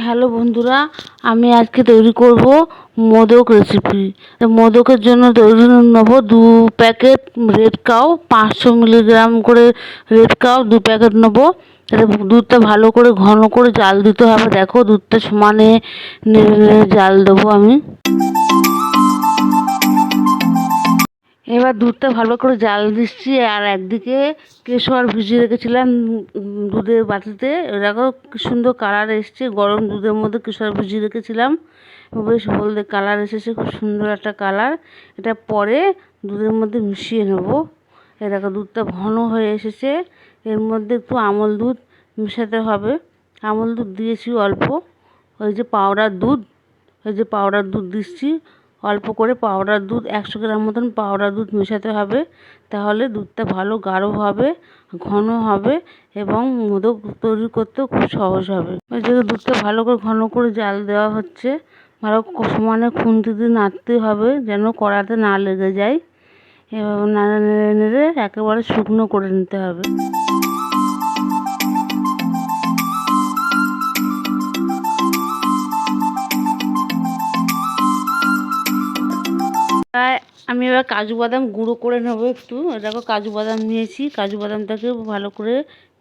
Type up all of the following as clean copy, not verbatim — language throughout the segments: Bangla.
হ্যালো বন্ধুরা, আমি আজকে তৈরি করব মোদক রেসিপি। মোদকের জন্য তৈরি নেব 2 প্যাকেট রেড কাউ, 500 মিলিগ্রাম করে রেড কাউ 2 প্যাকেট নেব। দুধটা ভালো করে ঘন করে জাল দিতে হবে। দেখো দুধটা সমানে নেড়ে নেড়ে জাল দেবো আমি। এবার দুধটা ভালো করে জাল দিচ্ছি, আর একদিকে কেশর ভিজিয়ে রেখেছিলাম দুধের বাটিতে। দেখো কি সুন্দর কালার এসছে, গরম দুধের মধ্যে কেশর ভিজিয়ে রেখেছিলাম, বেশ হলদে কালার এসেছে, খুব সুন্দর একটা কালার। এটা পরে দুধের মধ্যে মিশিয়ে নেব। এই দেখো দুধটা ঘন হয়ে এসেছে, এর মধ্যে একটু আমল দুধ মেশাতে হবে। আমল দুধ দিয়েছি অল্প, ওই যে পাউডার দুধ, ওই যে পাউডার দুধ দিচ্ছি অল্প করে। পাউডার দুধ 100 গ্রাম মতন পাউডার দুধ মেশাতে হবে, তাহলে দুধটা ভালো গাঢ় হবে, ঘন হবে এবং মোদক তৈরি করতেও খুব সহজ হবে। ওই যে দুধটা ভালো করে ঘন করে জাল দেওয়া হচ্ছে, ভালো সমানে খুন্তি দিয়ে নাড়তে হবে যেন কড়াতে না লেগে যায়। এবং নেড়ে নেড়ে নেড়ে একেবারে শুকনো করে নিতে হবে। আমি এবার কাজু বাদাম গুঁড়ো করে নেবো একটু। দেখো কাজু বাদাম নিয়েছি, কাজু বাদামটাকে ভালো করে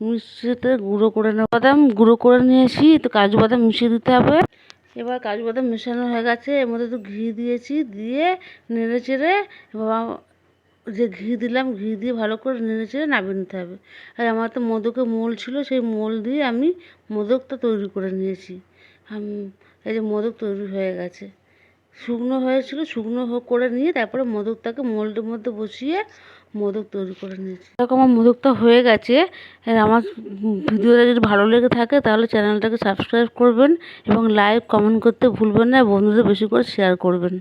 মিশিয়ে গুঁড়ো করে নেবো। বাদাম গুঁড়ো করে নিয়েছি, তো কাজু বাদাম মিশিয়ে দিতে হবে। এবার কাজু বাদাম মেশানো হয়ে গেছে, এর মধ্যে তো ঘি দিয়েছি, দিয়ে নেড়ে চেড়ে যে ঘি দিলাম, ঘি দিয়ে ভালো করে নেড়ে চেড়ে নামিয়ে নিতে হবে। আর আমার তো মোদকের মোল ছিল, সেই মোল দিয়ে আমি মোদকটা তৈরি করে নিয়েছি। এই যে মোদক তৈরি হয়ে গেছে। শুকনো হয়েছিল, শুকনো করে নিয়ে তারপরে মোদকটাকে মোল্ডের মধ্যে বসিয়ে মোদক তৈরি করে নিয়েছি। এরকম আমার মোদকটা হয়ে গেছে। আমার ভিডিওটা যদি ভালো লেগে থাকে তাহলে চ্যানেলটাকে সাবস্ক্রাইব করবেন এবং লাইক কমেন্ট করতে ভুলবেন না, বন্ধুদের বেশি করে শেয়ার করবেন।